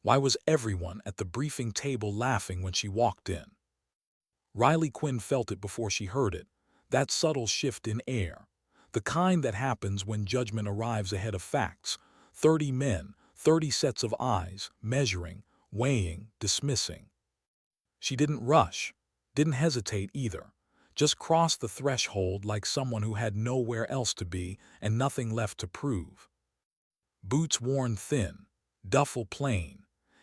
Why was everyone at the briefing table laughing when she walked in? Riley Quinn felt it before she heard it, that subtle shift in air, the kind that happens when judgment arrives ahead of facts. 30 men, 30 sets of eyes, measuring, weighing, dismissing. She didn't rush, didn't hesitate either, just crossed the threshold like someone who had nowhere else to be and nothing left to prove. Boots worn thin, duffel plain,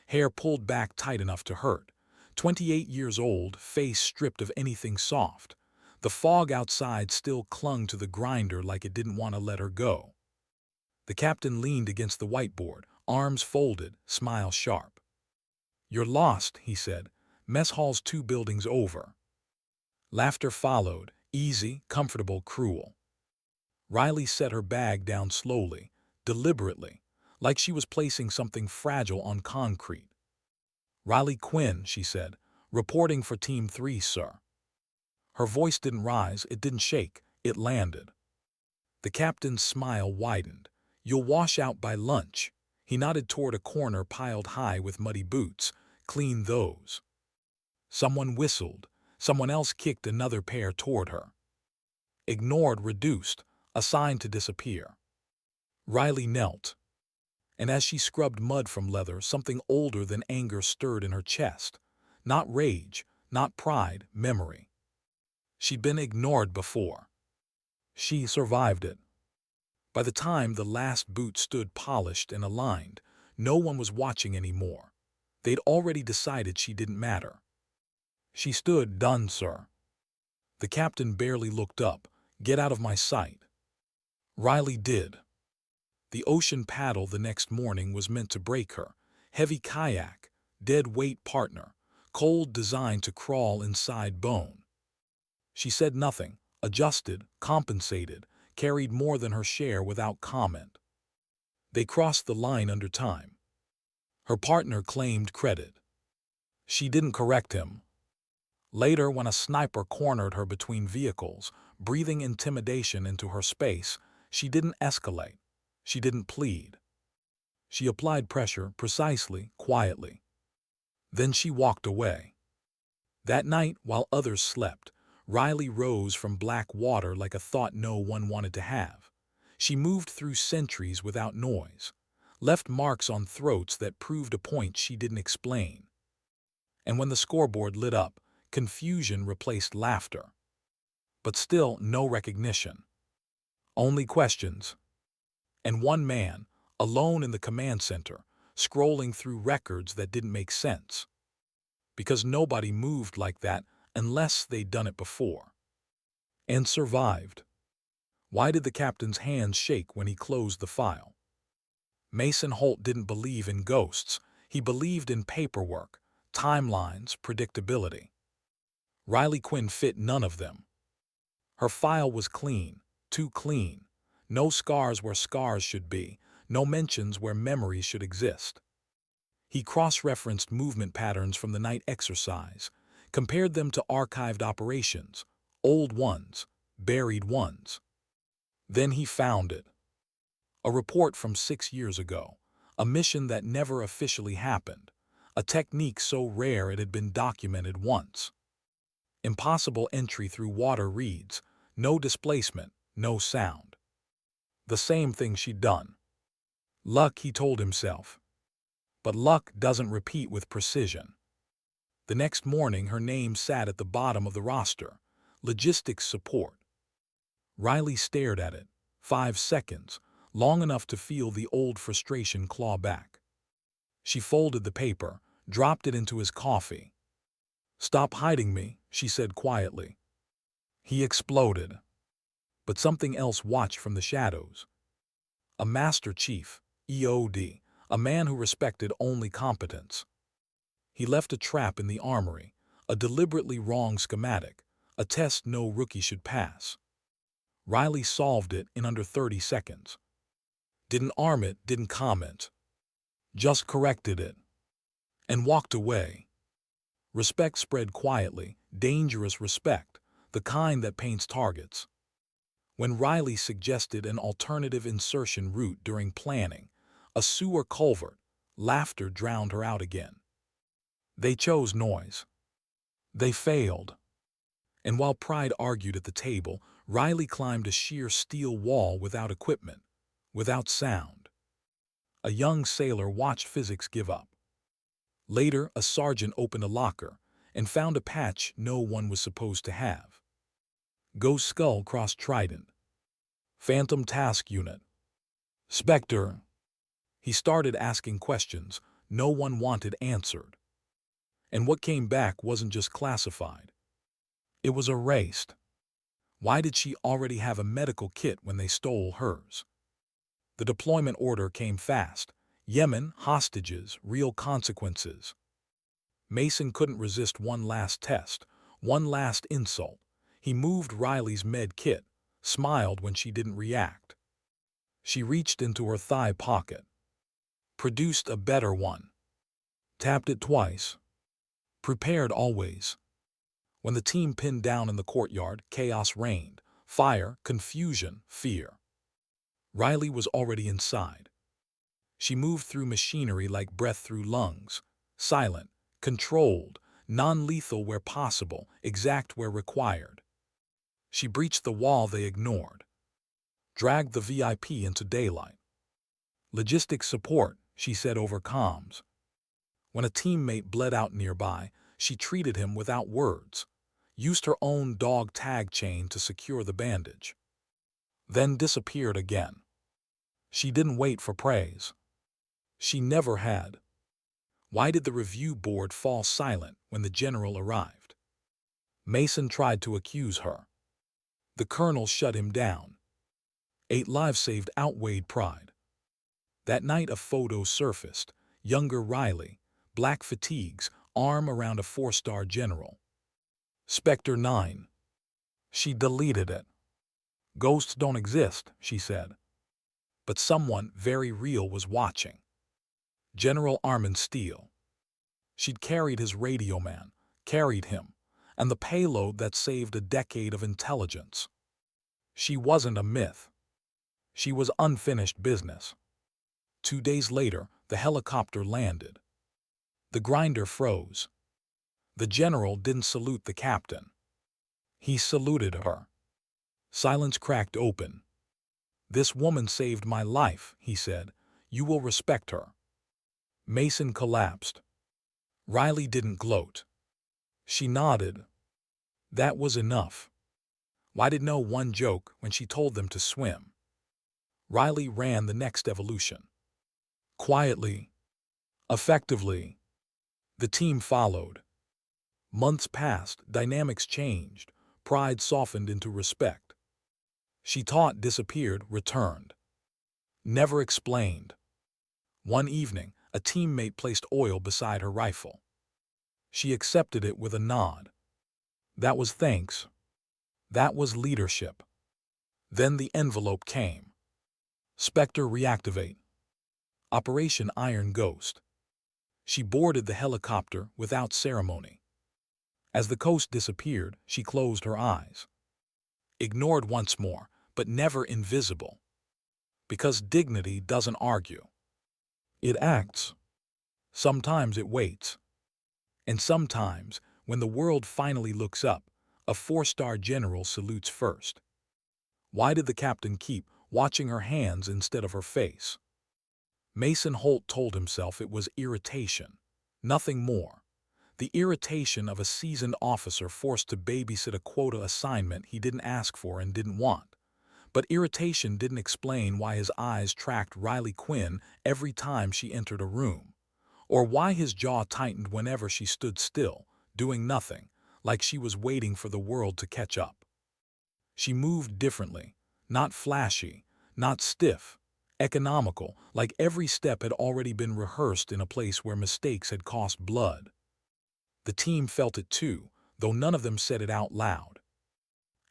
hair pulled back tight enough to hurt, 28 years old, face stripped of anything soft. The fog outside still clung to the grinder like it didn't want to let her go. The captain leaned against the whiteboard, arms folded, smile sharp. "You're lost," he said. "Mess hall's 2 buildings over." Laughter followed, easy, comfortable, cruel. Riley set her bag down slowly, deliberately, like she was placing something fragile on concrete. "Riley Quinn," she said, "reporting for Team 3, sir." Her voice didn't rise, it didn't shake, it landed. The captain's smile widened. "You'll wash out by lunch." He nodded toward a corner piled high with muddy boots. "Clean those." Someone whistled. Someone else kicked another pair toward her. Ignored, reduced, assigned to disappear. Riley knelt, and as she scrubbed mud from leather, something older than anger stirred in her chest. Not rage, not pride, memory. She'd been ignored before. She survived it. By the time the last boot stood polished and aligned, no one was watching anymore. They'd already decided she didn't matter. She stood, "Done, sir." The captain barely looked up. "Get out of my sight." Riley did. The ocean paddle the next morning was meant to break her. Heavy kayak, dead weight partner, cold designed to crawl inside bone. She said nothing, adjusted, compensated, carried more than her share without comment. They crossed the line under time. Her partner claimed credit. She didn't correct him. Later, when a sniper cornered her between vehicles, breathing intimidation into her space, she didn't escalate. She didn't plead. She applied pressure precisely, quietly. Then she walked away. That night, while others slept, Riley rose from black water like a thought no one wanted to have. She moved through centuries without noise, left marks on throats that proved a point she didn't explain. And when the scoreboard lit up, confusion replaced laughter. But still no recognition. Only questions. And one man, alone in the command center, scrolling through records that didn't make sense. Because nobody moved like that unless they'd done it before. And survived. Why did the captain's hands shake when he closed the file? Mason Holt didn't believe in ghosts. He believed in paperwork, timelines, predictability. Riley Quinn fit none of them. Her file was clean, too clean. No scars where scars should be, no mentions where memories should exist. He cross-referenced movement patterns from the night exercise, compared them to archived operations, old ones, buried ones. Then he found it. A report from 6 years ago, a mission that never officially happened, a technique so rare it had been documented once. Impossible entry through water reeds, no displacement, no sound. The same thing she'd done. Luck, he told himself. But luck doesn't repeat with precision. The next morning, her name sat at the bottom of the roster, logistics support. Riley stared at it, 5 seconds, long enough to feel the old frustration claw back. She folded the paper, dropped it into his coffee. "Stop hiding me," she said quietly. He exploded. But something else watched from the shadows. A master chief, EOD, a man who respected only competence. He left a trap in the armory, a deliberately wrong schematic, a test no rookie should pass. Riley solved it in under 30 seconds. Didn't arm it, didn't comment. Just corrected it. And walked away. Respect spread quietly, dangerous respect, the kind that paints targets. When Riley suggested an alternative insertion route during planning, a sewer culvert, Laughter drowned her out again. They chose noise. They failed. And while pride argued at the table, Riley climbed a sheer steel wall without equipment, without sound. A young sailor watched physics give up. Later, a sergeant opened a locker and found a patch no one was supposed to have. Ghost Skull crossed Trident. Phantom Task Unit. Spectre. He started asking questions no one wanted answered. And what came back wasn't just classified. It was erased. Why did she already have a medical kit when they stole hers? The deployment order came fast. Yemen, hostages, real consequences. Mason couldn't resist one last test, one last insult. He moved Riley's med kit, smiled when she didn't react. She reached into her thigh pocket. Produced a better one. Tapped it twice. Prepared always. When the team pinned down in the courtyard, chaos reigned. Fire, confusion, fear. Riley was already inside. She moved through machinery like breath through lungs. Silent, controlled, non-lethal where possible, exact where required. She breached the wall they ignored. Dragged the VIP into daylight. Logistics support, she said over comms. When a teammate bled out nearby, she treated him without words. Used her own dog tag chain to secure the bandage. Then disappeared again. She didn't wait for praise. She never had. Why did the review board fall silent when the general arrived? Mason tried to accuse her. The colonel shut him down. 8 lives saved outweighed pride. That night a photo surfaced. Younger Riley, black fatigues, arm around a 4-star general. Spectre 9. She deleted it. Ghosts don't exist, she said. But someone very real was watching. General Armin Steele. She'd carried his radio man, carried him, and the payload that saved a decade of intelligence. She wasn't a myth. She was unfinished business. 2 days later, the helicopter landed. The grinder froze. The general didn't salute the captain. He saluted her. Silence cracked open. "This woman saved my life," he said. "You will respect her." Mason collapsed. Riley didn't gloat. She nodded. That was enough. Why did no one joke when she told them to swim? Riley ran the next evolution. Quietly, effectively. The team followed. Months passed, dynamics changed, pride softened into respect. She taught, disappeared, returned. Never explained. One evening, a teammate placed oil beside her rifle. She accepted it with a nod. That was thanks. That was leadership. Then the envelope came. Spectre reactivate. Operation Iron Ghost. She boarded the helicopter without ceremony. As the coast disappeared, she closed her eyes. Ignored once more, but never invisible. Because dignity doesn't argue. It acts. Sometimes it waits. And sometimes, when the world finally looks up, a 4-star general salutes first. Why did the captain keep watching her hands instead of her face? Mason Holt told himself it was irritation, nothing more. The irritation of a seasoned officer forced to babysit a quota assignment he didn't ask for and didn't want. But irritation didn't explain why his eyes tracked Riley Quinn every time she entered a room, or why his jaw tightened whenever she stood still, doing nothing, like she was waiting for the world to catch up. She moved differently, not flashy, not stiff, economical, like every step had already been rehearsed in a place where mistakes had cost blood. The team felt it too, though none of them said it out loud.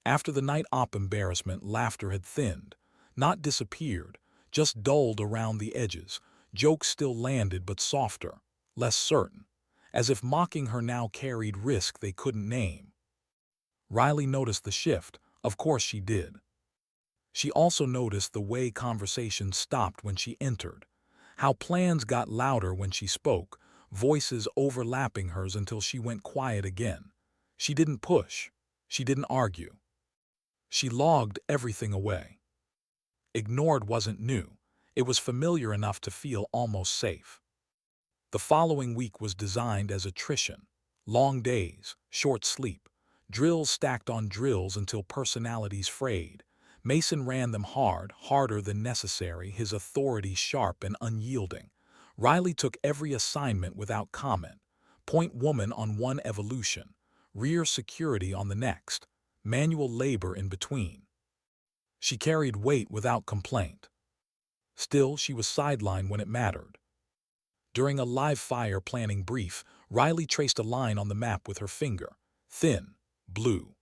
After the night op embarrassment, laughter had thinned, not disappeared, just dulled around the edges. Jokes still landed but softer, less certain, as if mocking her now carried risk they couldn't name. Riley noticed the shift, of course she did. She also noticed the way conversations stopped when she entered, how plans got louder when she spoke, voices overlapping hers until she went quiet again. She didn't push. She didn't argue. She logged everything away. Ignored wasn't new. It was familiar enough to feel almost safe. The following week was designed as attrition. Long days, short sleep, drills stacked on drills until personalities frayed. Mason ran them hard, harder than necessary, his authority sharp and unyielding. Riley took every assignment without comment. Point woman on one evolution, rear security on the next, manual labor in between. She carried weight without complaint. Still, she was sidelined when it mattered. During a live-fire planning brief, Riley traced a line on the map with her finger. Thin, blue.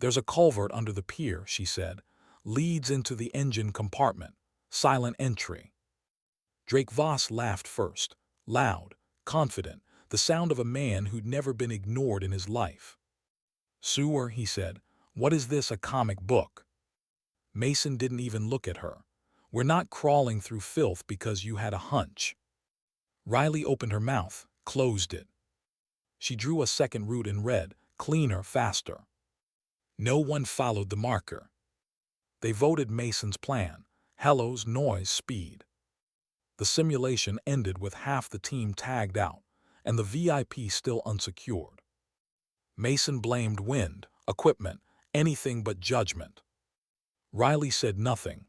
"There's a culvert under the pier," she said. "Leads into the engine compartment. Silent entry." Drake Voss laughed first. Loud, confident, the sound of a man who'd never been ignored in his life. "Sewer," he said. "What is this, a comic book?" Mason didn't even look at her. "We're not crawling through filth because you had a hunch." Riley opened her mouth, closed it. She drew a second route and read, "Cleaner, faster." No one followed the marker. They voted Mason's plan: hellos, noise, speed. The simulation ended with half the team tagged out, and the VIP still unsecured. Mason blamed wind, equipment, anything but judgment. Riley said nothing.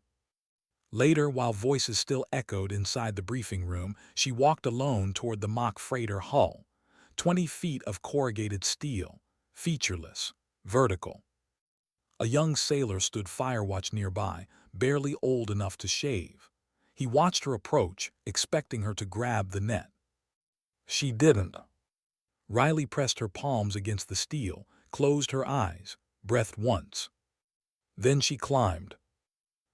Later, while voices still echoed inside the briefing room, she walked alone toward the mock freighter hull. 20 feet of corrugated steel, featureless, vertical. A young sailor stood firewatch nearby, barely old enough to shave. He watched her approach, expecting her to grab the net. She didn't. Riley pressed her palms against the steel, closed her eyes, breathed once. Then she climbed.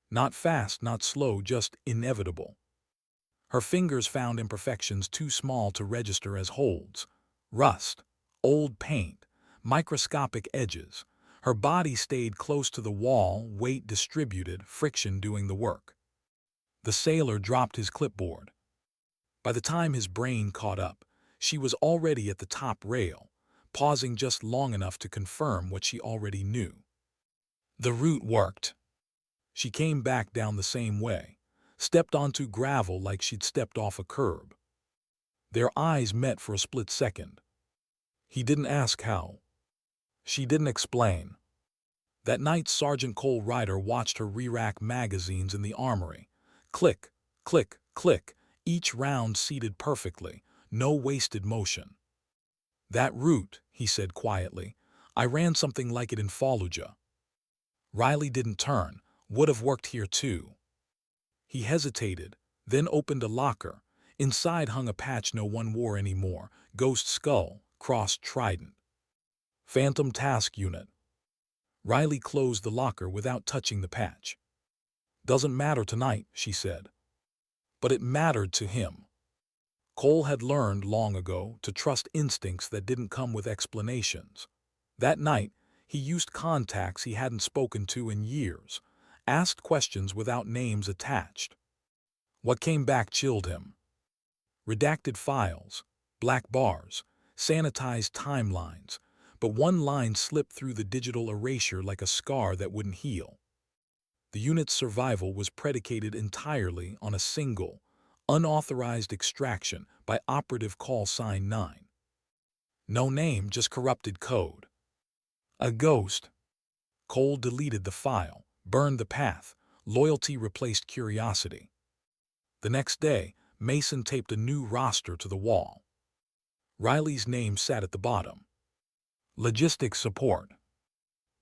Not fast, not slow, just inevitable. Her fingers found imperfections too small to register as holds. Rust, old paint, microscopic edges. Her body stayed close to the wall, weight distributed, friction doing the work. The sailor dropped his clipboard. By the time his brain caught up, she was already at the top rail, pausing just long enough to confirm what she already knew. The route worked. She came back down the same way, stepped onto gravel like she'd stepped off a curb. Their eyes met for a split second. He didn't ask how. She didn't explain. That night, Sergeant Cole Ryder watched her re-rack magazines in the armory. Click, click, click, each round seated perfectly, no wasted motion. "That route," he said quietly, "I ran something like it in Fallujah." Riley didn't turn. "Would have worked here too." He hesitated, then opened a locker. Inside hung a patch no one wore anymore. Ghost skull, crossed trident. Phantom Task Unit. Riley closed the locker without touching the patch. "Doesn't matter tonight," she said. But it mattered to him. Cole had learned long ago to trust instincts that didn't come with explanations. That night, he used contacts he hadn't spoken to in years, asked questions without names attached. What came back chilled him. Redacted files, black bars, sanitized timelines, but one line slipped through the digital erasure like a scar that wouldn't heal. The unit's survival was predicated entirely on a single, unauthorized extraction by operative call sign 9. No name, just corrupted code. A ghost. Cole deleted the file, burned the path. Loyalty replaced curiosity. The next day, Mason taped a new roster to the wall. Riley's name sat at the bottom. Logistics support.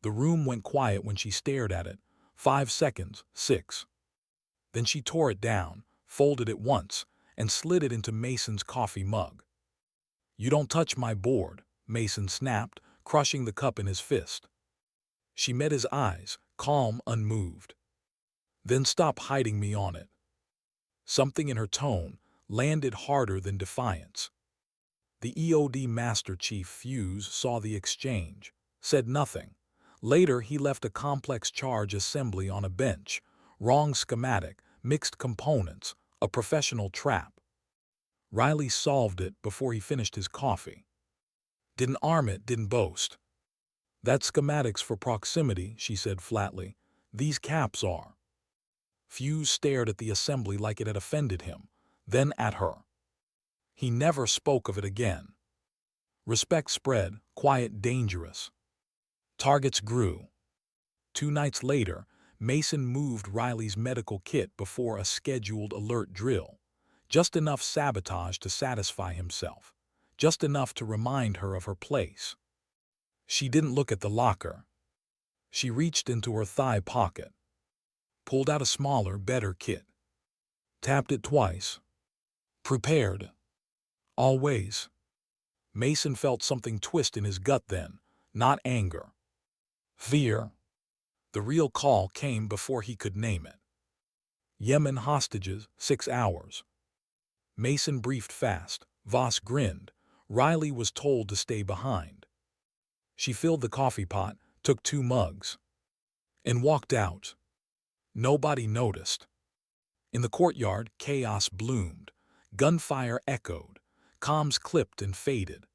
The room went quiet when she stared at it. 5 seconds, 6. Then she tore it down, folded it once, and slid it into Mason's coffee mug. "You don't touch my board," Mason snapped, crushing the cup in his fist. She met his eyes, calm, unmoved. "Then stop hiding me on it." Something in her tone landed harder than defiance. The EOD Master Chief Fuse saw the exchange, said nothing. Later, he left a complex charge assembly on a bench. Wrong schematic, mixed components, A professional trap. Riley solved it before he finished his coffee. Didn't arm it, didn't boast. That's schematics for proximity, she said flatly. These caps are. Fuse stared at the assembly like it had offended him, then at her. He never spoke of it again. Respect spread, quiet, dangerous. Targets grew. 2 nights later, Mason moved Riley's medical kit before a scheduled alert drill. Just enough sabotage to satisfy himself. Just enough to remind her of her place. She didn't look at the locker. She reached into her thigh pocket. Pulled out a smaller, better kit. Tapped it twice. Prepared. Always. Mason felt something twist in his gut then, not anger. Fear. The real call came before he could name it. Yemen hostages, 6 hours. Mason briefed fast. Voss grinned. Riley was told to stay behind. She filled the coffee pot, took 2 mugs, and walked out. Nobody noticed. In the courtyard, chaos bloomed. Gunfire echoed. Comms clipped and faded.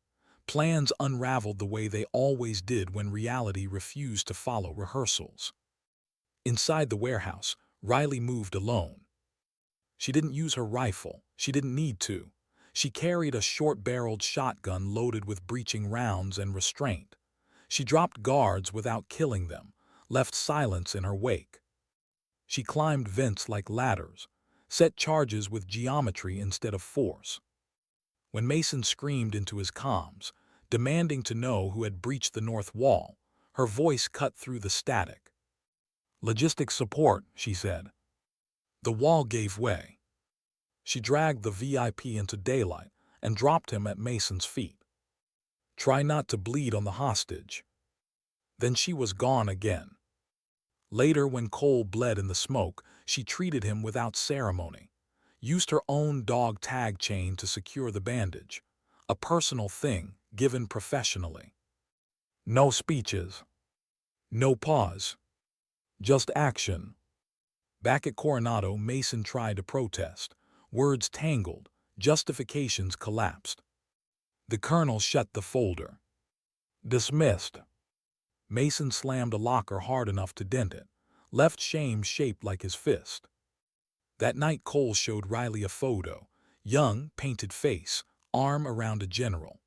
Plans unraveled the way they always did when reality refused to follow rehearsals. Inside the warehouse, Riley moved alone. She didn't use her rifle. She didn't need to. She carried a short-barreled shotgun loaded with breaching rounds and restraint. She dropped guards without killing them, left silence in her wake. She climbed vents like ladders, set charges with geometry instead of force. When Mason screamed into his comms, demanding to know who had breached the north wall, her voice cut through the static. Logistic support, she said. The wall gave way. She dragged the VIP into daylight and dropped him at Mason's feet. Try not to bleed on the hostage. Then she was gone again. Later, when Cole bled in the smoke, she treated him without ceremony. Used her own dog tag chain to secure the bandage. A personal thing, given professionally. No speeches. No pause. Just action. Back at Coronado, Mason tried to protest. Words tangled. Justifications collapsed. The colonel shut the folder. Dismissed. Mason slammed a locker hard enough to dent it. Left shame shaped like his fist. That night Cole showed Riley a photo. Young, painted face, arm around a general.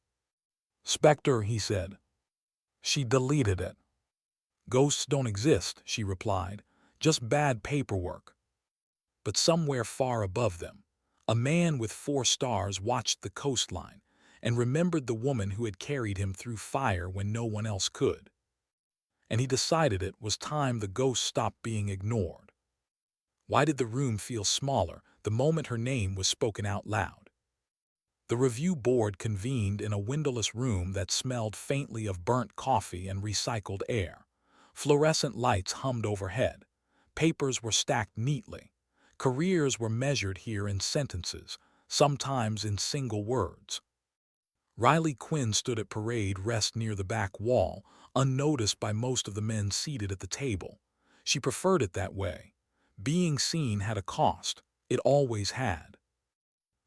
Spectre, he said. She deleted it. Ghosts don't exist, she replied. Just bad paperwork. But somewhere far above them, a man with 4 stars watched the coastline and remembered the woman who had carried him through fire when no one else could. And he decided it was time the ghost stopped being ignored. Why did the room feel smaller the moment her name was spoken out loud? The review board convened in a windowless room that smelled faintly of burnt coffee and recycled air. Fluorescent lights hummed overhead. Papers were stacked neatly. Careers were measured here in sentences, sometimes in single words. Riley Quinn stood at parade rest near the back wall, unnoticed by most of the men seated at the table. She preferred it that way. Being seen had a cost. It always had.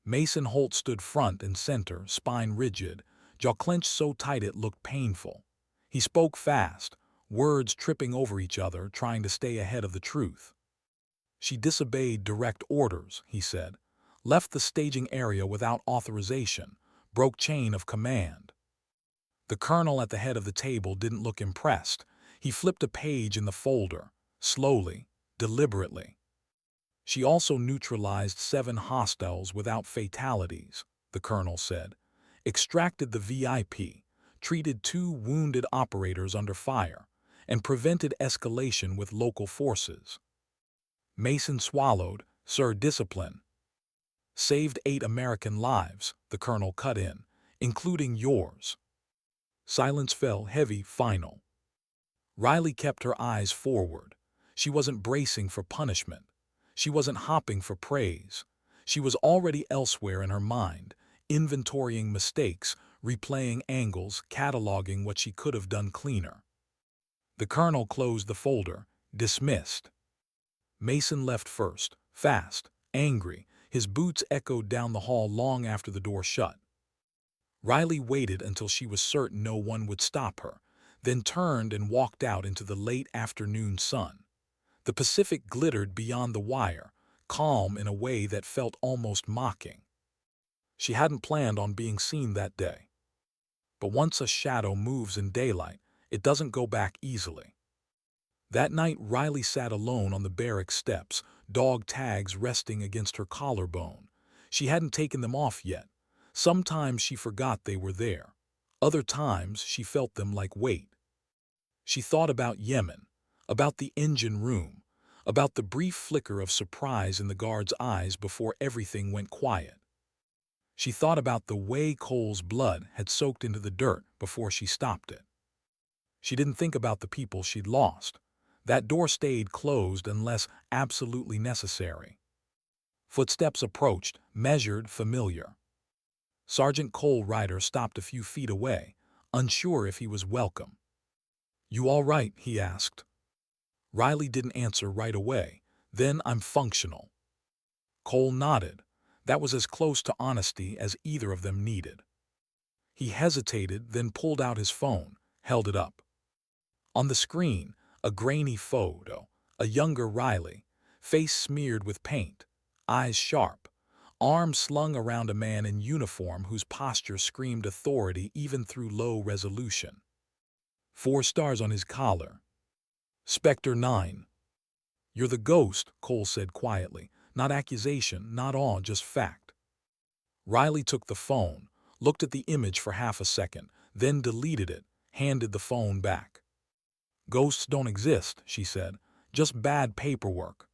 Mason Holt stood front and center, spine rigid, jaw clenched so tight it looked painful. He spoke fast, words tripping over each other, trying to stay ahead of the truth. She disobeyed direct orders, he said, left the staging area without authorization, broke chain of command. The colonel at the head of the table didn't look impressed. He flipped a page in the folder, slowly, deliberately. She also neutralized 7 hostiles without fatalities, the colonel said, extracted the VIP, treated 2 wounded operators under fire, and prevented escalation with local forces. Mason swallowed, Sir, discipline. Saved 8 American lives, the colonel cut in, including yours. Silence fell heavy, final. Riley kept her eyes forward. She wasn't bracing for punishment. She wasn't hopping for praise. She was already elsewhere in her mind, inventorying mistakes, replaying angles, cataloging what she could have done cleaner. The colonel closed the folder, dismissed. Mason left first, fast, angry. His boots echoed down the hall long after the door shut. Riley waited until she was certain no one would stop her, then turned and walked out into the late afternoon sun. The Pacific glittered beyond the wire, calm in a way that felt almost mocking. She hadn't planned on being seen that day. But once a shadow moves in daylight, it doesn't go back easily. That night, Riley sat alone on the barrack steps, dog tags resting against her collarbone. She hadn't taken them off yet. Sometimes she forgot they were there. Other times she felt them like weight. She thought about Yemen, about the engine room, about the brief flicker of surprise in the guard's eyes before everything went quiet. She thought about the way Cole's blood had soaked into the dirt before she stopped it. She didn't think about the people she'd lost. That door stayed closed unless absolutely necessary. Footsteps approached, measured, familiar. Sergeant Cole Ryder stopped a few feet away, unsure if he was welcome. "You all right?" he asked. Riley didn't answer right away. "Then I'm functional." Cole nodded. That was as close to honesty as either of them needed. He hesitated, then pulled out his phone, held it up. On the screen, a grainy photo, a younger Riley, face smeared with paint, eyes sharp, arms slung around a man in uniform whose posture screamed authority even through low resolution. 4 stars on his collar. "Spectre 9. "You're the ghost," Cole said quietly. Not accusation, not awe, just fact. Riley took the phone, looked at the image for half a second, then deleted it, handed the phone back. "Ghosts don't exist," she said. "Just bad paperwork."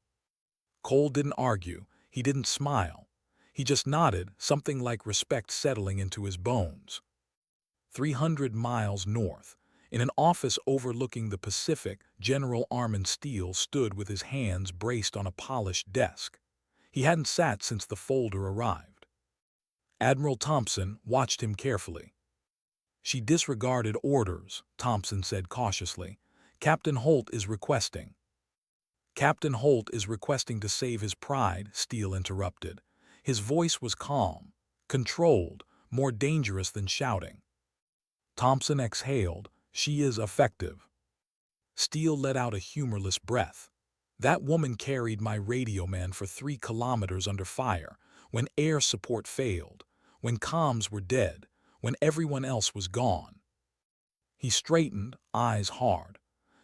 Cole didn't argue. He didn't smile. He just nodded, something like respect settling into his bones. 300 miles north, in an office overlooking the Pacific, General Armin Steele stood with his hands braced on a polished desk. He hadn't sat since the folder arrived. Admiral Thompson watched him carefully. "She disregarded orders," Thompson said cautiously. "Captain Holt is requesting." "Captain Holt is requesting to save his pride," Steele interrupted. His voice was calm, controlled, more dangerous than shouting. Thompson exhaled. "She is effective." Steele let out a humorless breath. "That woman carried my radio man for 3 kilometers under fire, when air support failed, when comms were dead, when everyone else was gone." He straightened, eyes hard.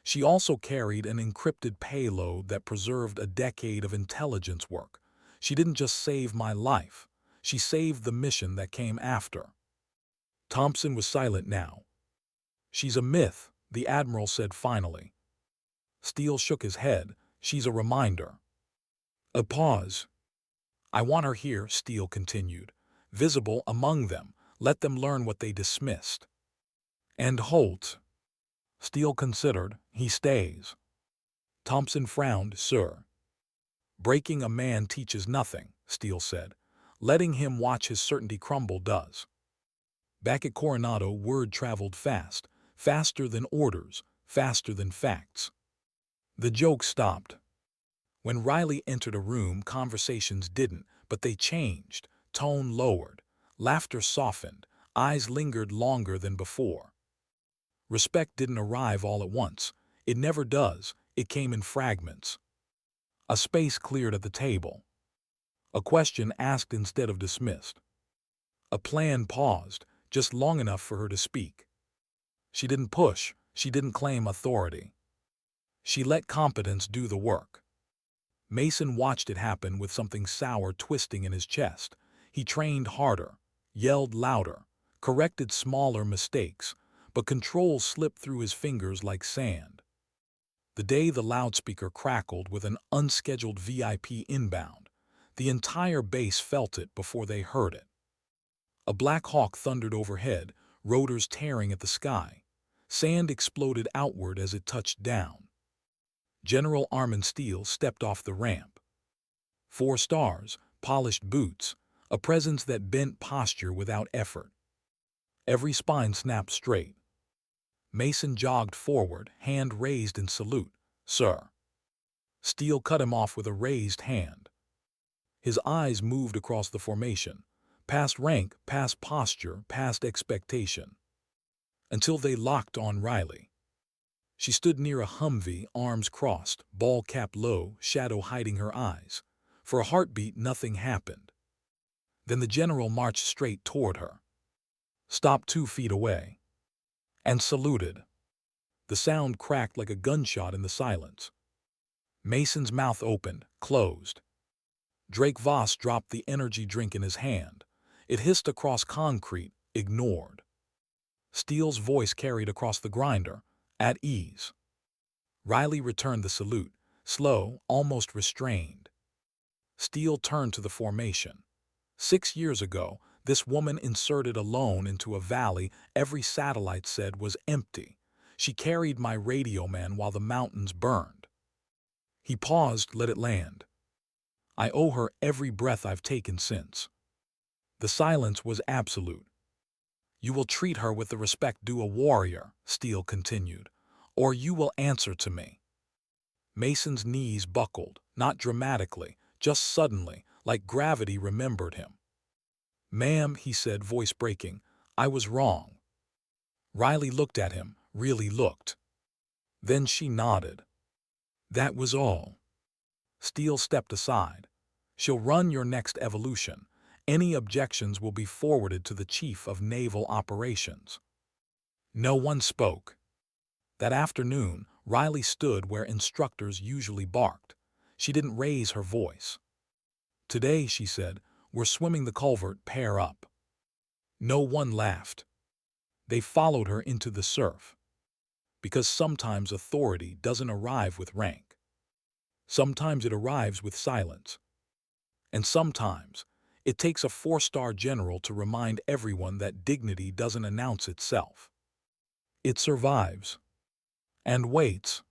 "She also carried an encrypted payload that preserved a decade of intelligence work. She didn't just save my life. She saved the mission that came after." Thompson was silent now. "She's a myth," the Admiral said finally. Steele shook his head. "She's a reminder." A pause. "I want her here," Steele continued. "Visible among them. Let them learn what they dismissed." "And Holt?" Steele considered. "He stays." Thompson frowned. "Sir." "Breaking a man teaches nothing," Steele said. "Letting him watch his certainty crumble does." Back at Coronado, word traveled fast. Faster than orders. Faster than facts. The joke stopped. When Riley entered a room, conversations didn't, but they changed. Tone lowered. Laughter softened. Eyes lingered longer than before. Respect didn't arrive all at once. It never does. It came in fragments. A space cleared at the table. A question asked instead of dismissed. A plan paused, just long enough for her to speak. She didn't push. She didn't claim authority. She let competence do the work. Mason watched it happen with something sour twisting in his chest. He trained harder, yelled louder, corrected smaller mistakes, but control slipped through his fingers like sand. The day the loudspeaker crackled with an unscheduled VIP inbound, the entire base felt it before they heard it. A Black Hawk thundered overhead, rotors tearing at the sky. Sand exploded outward as it touched down. General Armin Steele stepped off the ramp. 4 stars, polished boots, a presence that bent posture without effort. Every spine snapped straight. Mason jogged forward, hand raised in salute. "Sir." Steele cut him off with a raised hand. His eyes moved across the formation, past rank, past posture, past expectation, until they locked on Riley. She stood near a Humvee, arms crossed, ball cap low, shadow hiding her eyes. For a heartbeat, nothing happened. Then the general marched straight toward her, stopped 2 feet away, and saluted. The sound cracked like a gunshot in the silence. Mason's mouth opened, closed. Drake Voss dropped the energy drink in his hand. It hissed across concrete, ignored. Steele's voice carried across the grinder, at ease. Riley returned the salute, slow, almost restrained. Steele turned to the formation. 6 years ago, this woman inserted alone into a valley every satellite said was empty. She carried my radio man while the mountains burned. He paused, let it land. I owe her every breath I've taken since. The silence was absolute. You will treat her with the respect due a warrior, Steele continued, or you will answer to me. Mason's knees buckled, not dramatically, just suddenly, like gravity remembered him. Ma'am, he said, voice breaking, I was wrong. Riley looked at him, really looked. Then she nodded. That was all. Steele stepped aside. She'll run your next evolution. Any objections will be forwarded to the Chief of Naval Operations. No one spoke. That afternoon, Riley stood where instructors usually barked. She didn't raise her voice. Today, she said, we're swimming the culvert pair up. No one laughed. They followed her into the surf. Because sometimes authority doesn't arrive with rank. Sometimes it arrives with silence. And sometimes it takes a 4-star general to remind everyone that dignity doesn't announce itself. It survives. And waits.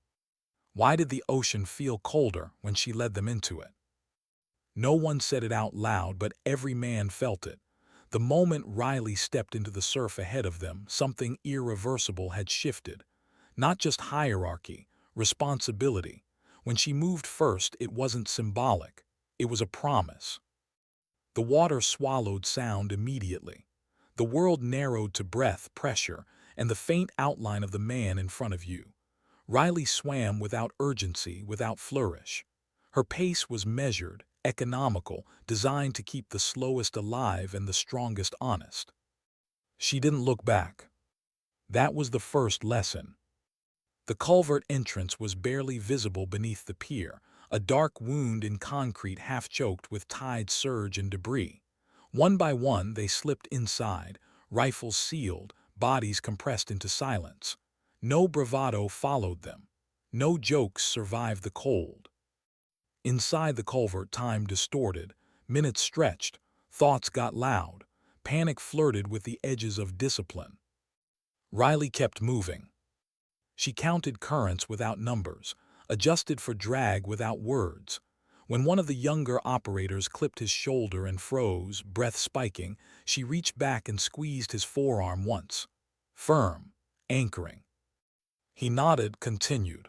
Why did the ocean feel colder when she led them into it? No one said it out loud, but every man felt it. The moment Riley stepped into the surf ahead of them, something irreversible had shifted. Not just hierarchy, responsibility. When she moved first, it wasn't symbolic. It was a promise. The water swallowed sound immediately. The world narrowed to breath, pressure, and the faint outline of the man in front of you. Riley swam without urgency, without flourish. Her pace was measured, economical, designed to keep the slowest alive and the strongest honest. She didn't look back. That was the first lesson. The culvert entrance was barely visible beneath the pier, a dark wound in concrete half-choked with tide surge and debris. One by one they slipped inside, rifles sealed, bodies compressed into silence. No bravado followed them. No jokes survived the cold. Inside the culvert, time distorted, minutes stretched, thoughts got loud, panic flirted with the edges of discipline. Riley kept moving. She counted currents without numbers, adjusted for drag without words. When one of the younger operators clipped his shoulder and froze, breath spiking, she reached back and squeezed his forearm once. Firm, anchoring. He nodded, continued.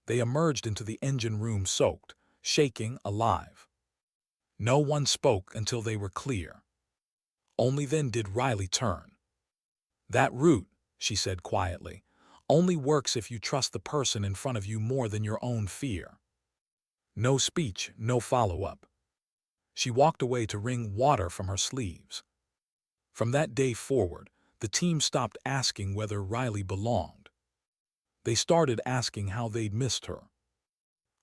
They emerged into the engine room soaked, shaking, alive. No one spoke until they were clear. Only then did Riley turn. That route, she said quietly, only works if you trust the person in front of you more than your own fear. No speech, no follow-up. She walked away to wring water from her sleeves. From that day forward, the team stopped asking whether Riley belonged. They started asking how they'd missed her.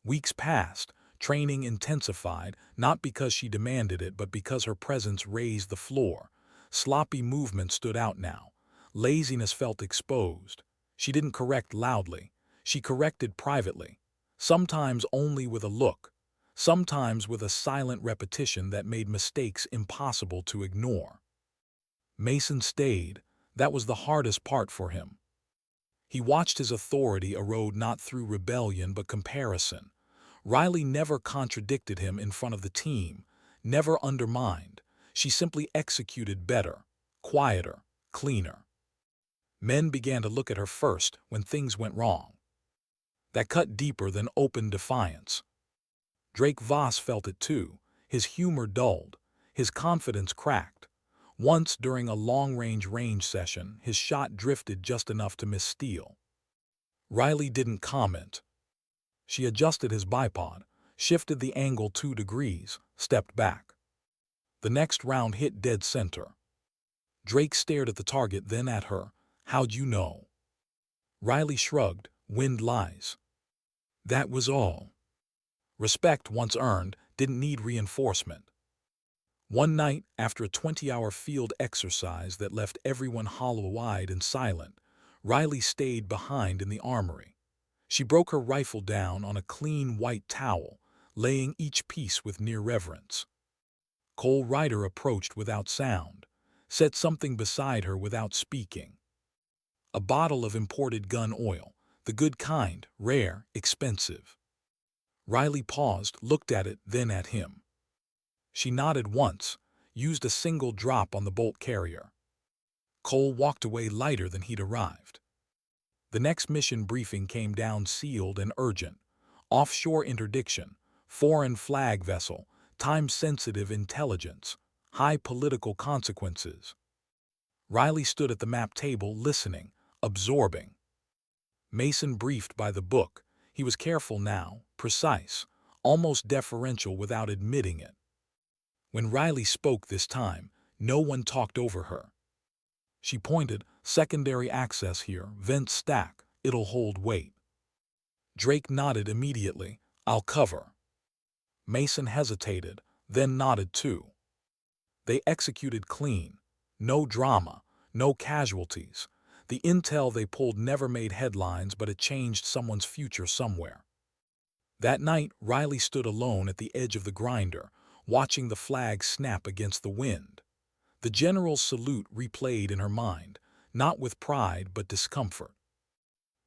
Weeks passed, training intensified, not because she demanded it, but because her presence raised the floor. Sloppy movement stood out now. Laziness felt exposed. She didn't correct loudly. She corrected privately. Sometimes only with a look. Sometimes with a silent repetition that made mistakes impossible to ignore. Mason stayed. That was the hardest part for him. He watched his authority erode not through rebellion but comparison. Riley never contradicted him in front of the team, never undermined. She simply executed better, quieter, cleaner. Men began to look at her first when things went wrong. That cut deeper than open defiance. Drake Voss felt it too. His humor dulled. His confidence cracked. Once, during a long-range session, his shot drifted just enough to miss steel. Riley didn't comment. She adjusted his bipod, shifted the angle 2 degrees, stepped back. The next round hit dead center. Drake stared at the target, then at her. "How'd you know?" Riley shrugged. "Wind lies." That was all. Respect, once earned, didn't need reinforcement. One night, after a 20-hour field exercise that left everyone hollow-eyed and silent, Riley stayed behind in the armory. She broke her rifle down on a clean white towel, laying each piece with near reverence. Cole Ryder approached without sound, set something beside her without speaking. A bottle of imported gun oil, the good kind, rare, expensive. Riley paused, looked at it, then at him. She nodded once, used a single drop on the bolt carrier. Cole walked away lighter than he'd arrived. The next mission briefing came down sealed and urgent. Offshore interdiction, foreign flag vessel, time-sensitive intelligence, high political consequences. Riley stood at the map table listening, absorbing. Mason briefed by the book. He was careful now, precise, almost deferential without admitting it. When Riley spoke this time, no one talked over her. She pointed. "Secondary access here, vent stack, it'll hold weight." Drake nodded immediately. "I'll cover." Mason hesitated, then nodded too. They executed clean. No drama, no casualties. The intel they pulled never made headlines, but it changed someone's future somewhere. That night, Riley stood alone at the edge of the grinder, watching the flag snap against the wind. The general's salute replayed in her mind, not with pride but discomfort.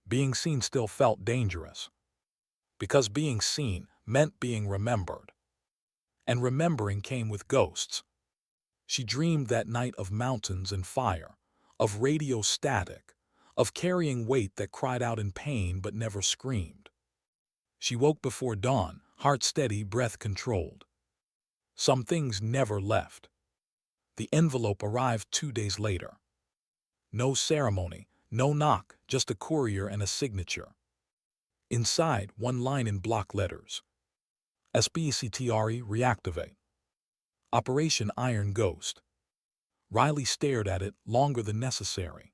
Being seen still felt dangerous. Because being seen meant being remembered. And remembering came with ghosts. She dreamed that night of mountains and fire, of radio static, of carrying weight that cried out in pain but never screamed. She woke before dawn, heart steady, breath controlled. Some things never left. The envelope arrived 2 days later. No ceremony, no knock, just a courier and a signature. Inside, one line in block letters. SBCTRE reactivate. Operation Iron Ghost. Riley stared at it longer than necessary.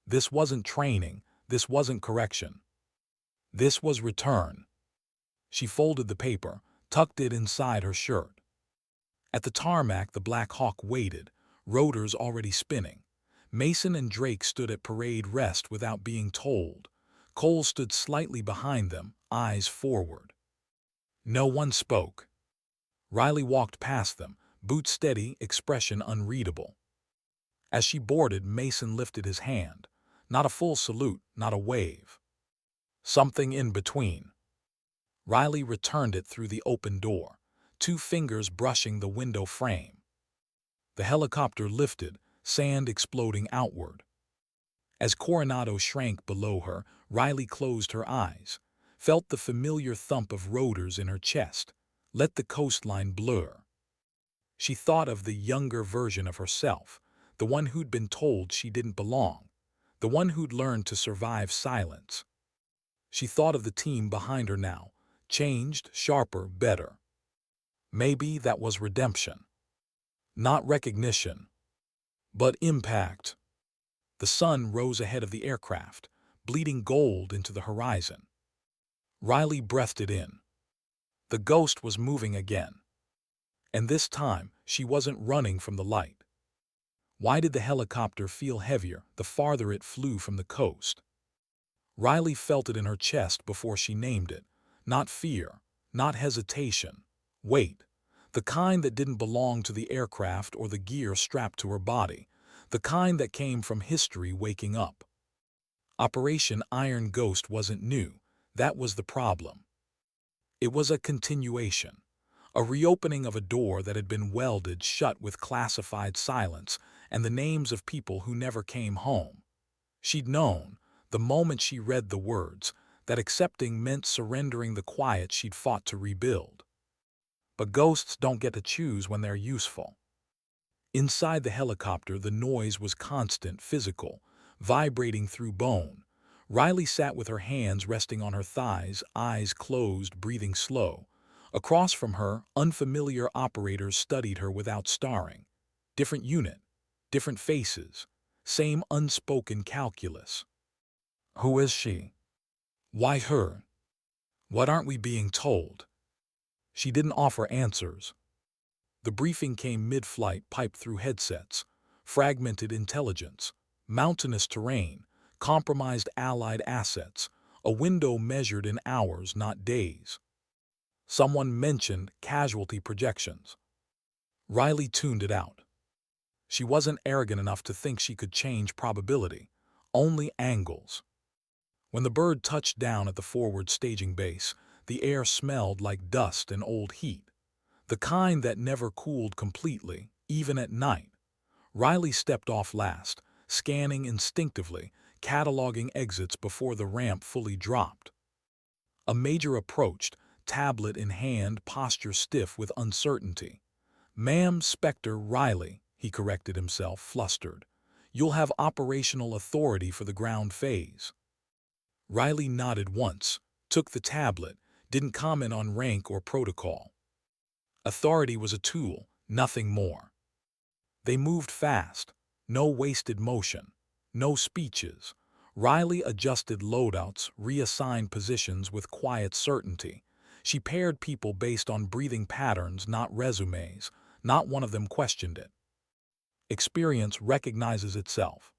This wasn't training, this wasn't correction. This was return. She folded the paper, tucked it inside her shirt. At the tarmac, the Black Hawk waited, rotors already spinning. Mason and Drake stood at parade rest without being told. Cole stood slightly behind them, eyes forward. No one spoke. Riley walked past them, boot steady, expression unreadable. As she boarded, Mason lifted his hand. Not a full salute, not a wave. Something in between. Riley returned it through the open door, 2 fingers brushing the window frame. The helicopter lifted, sand exploding outward. As Coronado shrank below her, Riley closed her eyes, felt the familiar thump of rotors in her chest, let the coastline blur. She thought of the younger version of herself, the one who'd been told she didn't belong, the one who'd learned to survive silence. She thought of the team behind her now, changed, sharper, better. Maybe that was redemption. Not recognition, but impact. The sun rose ahead of the aircraft, bleeding gold into the horizon. Riley breathed it in. The ghost was moving again. And this time, she wasn't running from the light. Why did the helicopter feel heavier the farther it flew from the coast? Riley felt it in her chest before she named it. Not fear, not hesitation. Weight. The kind that didn't belong to the aircraft or the gear strapped to her body. The kind that came from history waking up. Operation Iron Ghost wasn't new. That was the problem. It was a continuation. A reopening of a door that had been welded shut with classified silence and the names of people who never came home. She'd known, the moment she read the words, that accepting meant surrendering the quiet she'd fought to rebuild. But ghosts don't get to choose when they're useful. Inside the helicopter, the noise was constant, physical, vibrating through bone. Riley sat with her hands resting on her thighs, eyes closed, breathing slow. Across from her, unfamiliar operators studied her without staring. Different unit, different faces, same unspoken calculus. Who is she? Why her? What aren't we being told? She didn't offer answers. The briefing came mid-flight, piped through headsets. Fragmented intelligence, mountainous terrain, compromised Allied assets, a window measured in hours, not days. Someone mentioned casualty projections. Riley tuned it out. She wasn't arrogant enough to think she could change probability, only angles. When the bird touched down at the forward staging base, the air smelled like dust and old heat, the kind that never cooled completely, even at night. Riley stepped off last, scanning instinctively, cataloging exits before the ramp fully dropped. A major approached, tablet in hand, posture stiff with uncertainty. "Ma'am, Spectre Riley," he corrected himself, flustered. "You'll have operational authority for the ground phase." Riley nodded once, took the tablet, didn't comment on rank or protocol. Authority was a tool, nothing more. They moved fast, no wasted motion, no speeches. Riley adjusted loadouts, reassigned positions with quiet certainty. She paired people based on breathing patterns, not resumes. Not one of them questioned it. Experience recognizes itself.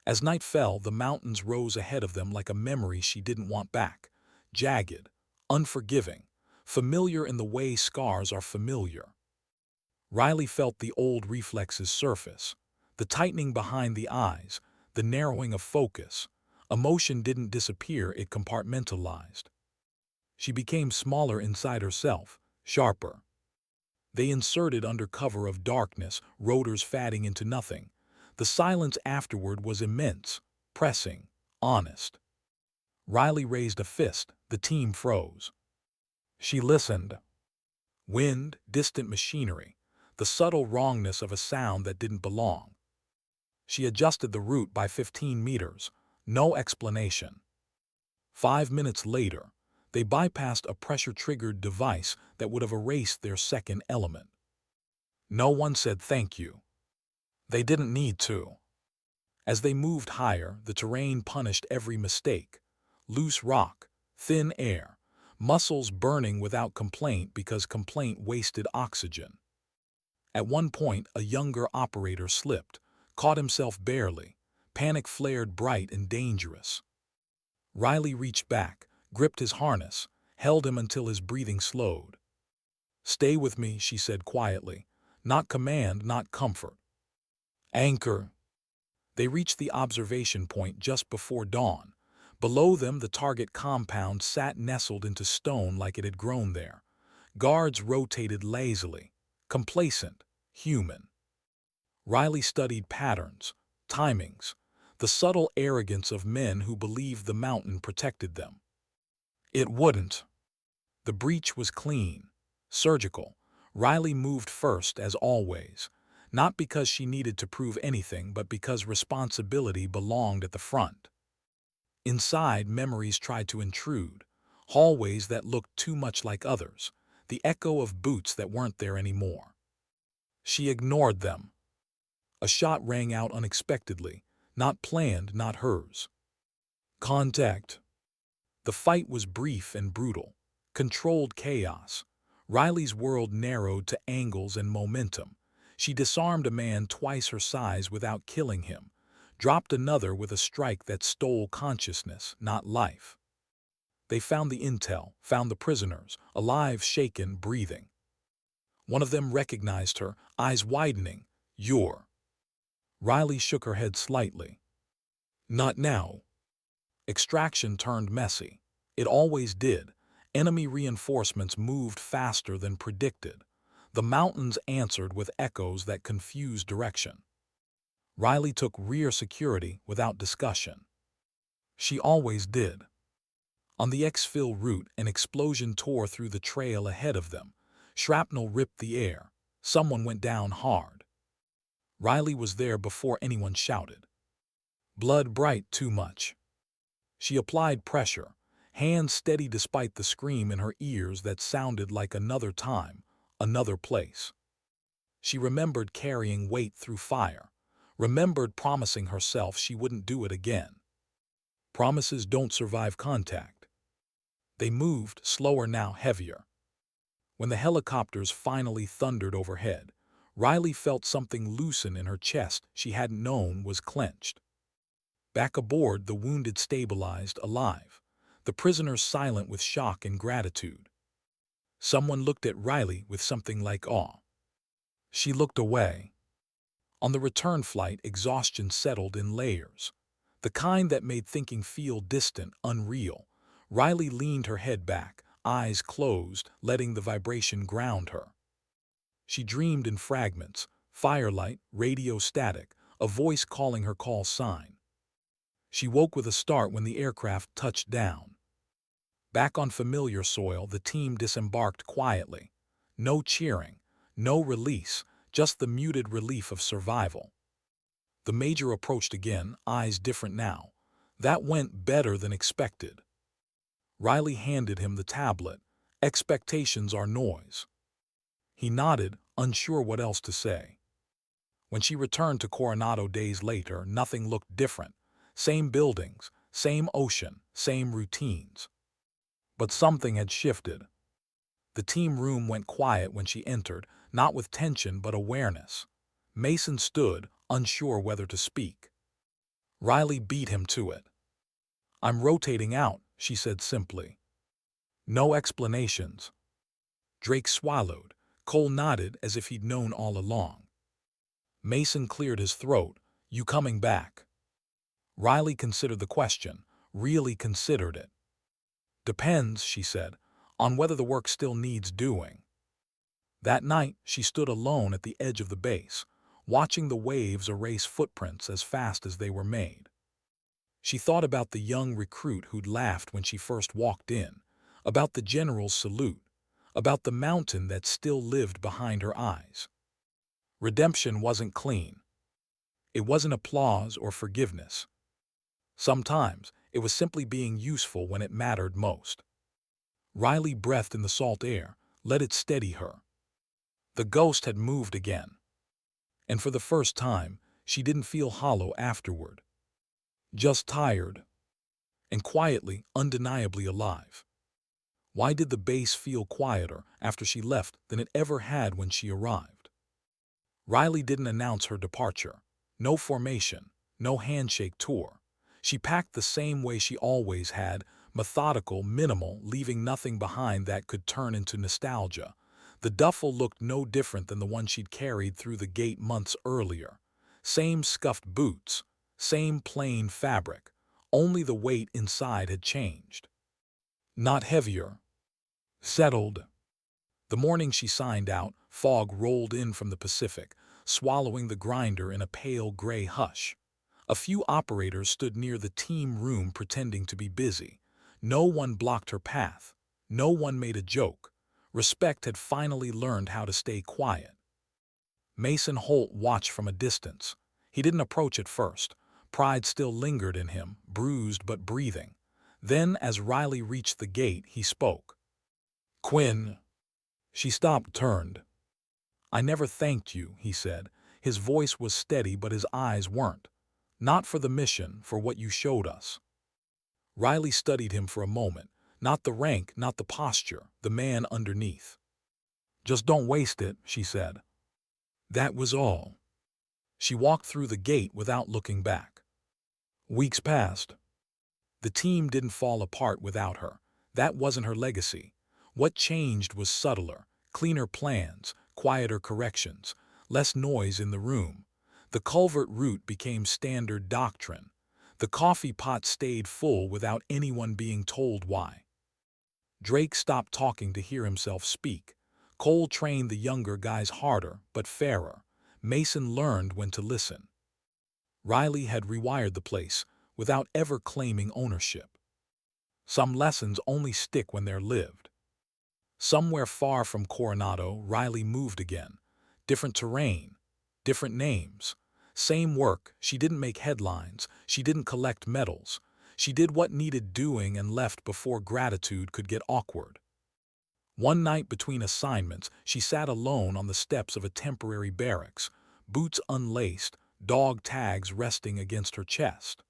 As night fell, the mountains rose ahead of them like a memory she didn't want back. Jagged, unforgiving, familiar in the way scars are familiar. Riley felt the old reflexes surface, the tightening behind the eyes, the narrowing of focus. Emotion didn't disappear, it compartmentalized. She became smaller inside herself, sharper. They inserted under cover of darkness, rotors fatting into nothing. The silence afterward was immense, pressing, honest. Riley raised a fist, the team froze. She listened. Wind, distant machinery, the subtle wrongness of a sound that didn't belong. She adjusted the route by 15 meters, no explanation. 5 minutes later, they bypassed a pressure-triggered device that would have erased their second element. No one said thank you. They didn't need to. As they moved higher, the terrain punished every mistake. Loose rock, thin air, muscles burning without complaint because complaint wasted oxygen. At one point, a younger operator slipped, caught himself barely. Panic flared bright and dangerous. Riley reached back, gripped his harness, held him until his breathing slowed. "Stay with me," she said quietly. "Not command, not comfort. Anchor." They reached the observation point just before dawn. Below them, the target compound sat nestled into stone like it had grown there. Guards rotated lazily, complacent, human. Riley studied patterns, timings, the subtle arrogance of men who believed the mountain protected them. It wouldn't. The breach was clean, surgical. Riley moved first, as always, not because she needed to prove anything, but because responsibility belonged at the front. Inside, memories tried to intrude, hallways that looked too much like others, the echo of boots that weren't there anymore. She ignored them. A shot rang out unexpectedly, not planned, not hers. Contact. The fight was brief and brutal, controlled chaos. Riley's world narrowed to angles and momentum. She disarmed a man twice her size without killing him, dropped another with a strike that stole consciousness, not life. They found the intel, found the prisoners, alive, shaken, breathing. One of them recognized her, eyes widening. "You're..." Riley shook her head slightly. "Not now." Extraction turned messy. It always did. Enemy reinforcements moved faster than predicted. The mountains answered with echoes that confused direction. Riley took rear security without discussion. She always did. On the exfil route, an explosion tore through the trail ahead of them. Shrapnel ripped the air. Someone went down hard. Riley was there before anyone shouted. Blood bright too much. She applied pressure, hands steady despite the scream in her ears that sounded like another time, another place. She remembered carrying weight through fire, remembered promising herself she wouldn't do it again. Promises don't survive contact. They moved, slower now, heavier. When the helicopters finally thundered overhead, Riley felt something loosen in her chest she hadn't known was clenched. Back aboard, the wounded stabilized, alive, the prisoners silent with shock and gratitude. Someone looked at Riley with something like awe. She looked away. On the return flight, exhaustion settled in layers, the kind that made thinking feel distant, unreal. Riley leaned her head back, eyes closed, letting the vibration ground her. She dreamed in fragments, firelight, radio static, a voice calling her call sign. She woke with a start when the aircraft touched down. Back on familiar soil, the team disembarked quietly. No cheering, no release, just the muted relief of survival. The major approached again, eyes different now. That went better than expected. Riley handed him the tablet. Expectations are noise. He nodded, unsure what else to say. When she returned to Coronado days later, nothing looked different. Same buildings, same ocean, same routines. But something had shifted. The team room went quiet when she entered, not with tension but awareness. Mason stood, unsure whether to speak. Riley beat him to it. I'm rotating out, she said simply. No explanations. Drake swallowed. Cole nodded as if he'd known all along. Mason cleared his throat. You coming back? Riley considered the question, really considered it. Depends, she said, on whether the work still needs doing. That night, she stood alone at the edge of the base, watching the waves erase footprints as fast as they were made. She thought about the young recruit who'd laughed when she first walked in, about the general's salute, about the mountain that still lived behind her eyes. Redemption wasn't clean. It wasn't applause or forgiveness. Sometimes, it was simply being useful when it mattered most. Riley breathed in the salt air, let it steady her. The ghost had moved again. And for the first time, she didn't feel hollow afterward. Just tired. And quietly, undeniably alive. Why did the base feel quieter after she left than it ever had when she arrived? Riley didn't announce her departure. No formation, no handshake tour. She packed the same way she always had, methodical, minimal, leaving nothing behind that could turn into nostalgia. The duffel looked no different than the one she'd carried through the gate months earlier. Same scuffed boots, same plain fabric, only the weight inside had changed. Not heavier. Settled. The morning she signed out, fog rolled in from the Pacific, swallowing the grinder in a pale gray hush. A few operators stood near the team room pretending to be busy. No one blocked her path. No one made a joke. Respect had finally learned how to stay quiet. Mason Holt watched from a distance. He didn't approach at first. Pride still lingered in him, bruised but breathing. Then, as Riley reached the gate, he spoke. Quinn. She stopped, turned. I never thanked you, he said. His voice was steady, but his eyes weren't. Not for the mission, for what you showed us. Riley studied him for a moment. Not the rank, not the posture, the man underneath. Just don't waste it, she said. That was all. She walked through the gate without looking back. Weeks passed. The team didn't fall apart without her. That wasn't her legacy. What changed was subtler, cleaner plans, quieter corrections, less noise in the room. The culvert route became standard doctrine. The coffee pot stayed full without anyone being told why. Drake stopped talking to hear himself speak. Cole trained the younger guys harder, but fairer. Mason learned when to listen. Riley had rewired the place without ever claiming ownership. Some lessons only stick when they're lived. Somewhere far from Coronado, Riley moved again. Different terrain, different names. Same work, she didn't make headlines, she didn't collect medals. She did what needed doing and left before gratitude could get awkward. One night between assignments, she sat alone on the steps of a temporary barracks, boots unlaced, dog tags resting against her chest.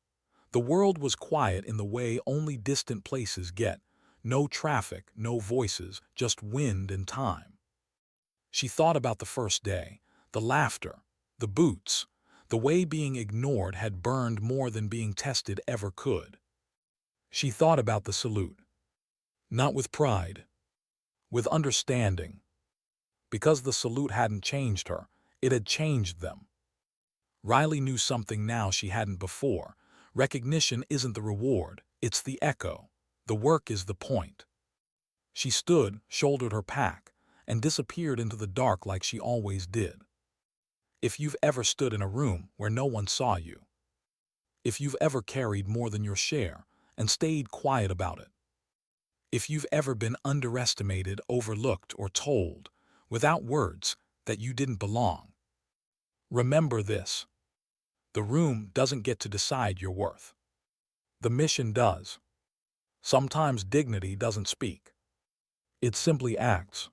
The world was quiet in the way only distant places get. No traffic, no voices, just wind and time. She thought about the first day, the laughter, the boots, the way being ignored had burned more than being tested ever could. She thought about the salute. Not with pride, with understanding. Because the salute hadn't changed her, it had changed them. Riley knew something now she hadn't before. Recognition isn't the reward, it's the echo. The work is the point. She stood, shouldered her pack, and disappeared into the dark like she always did. If you've ever stood in a room where no one saw you, if you've ever carried more than your share and stayed quiet about it, if you've ever been underestimated, overlooked, or told, without words, that you didn't belong, remember this. The room doesn't get to decide your worth. The mission does. Sometimes dignity doesn't speak. It simply acts.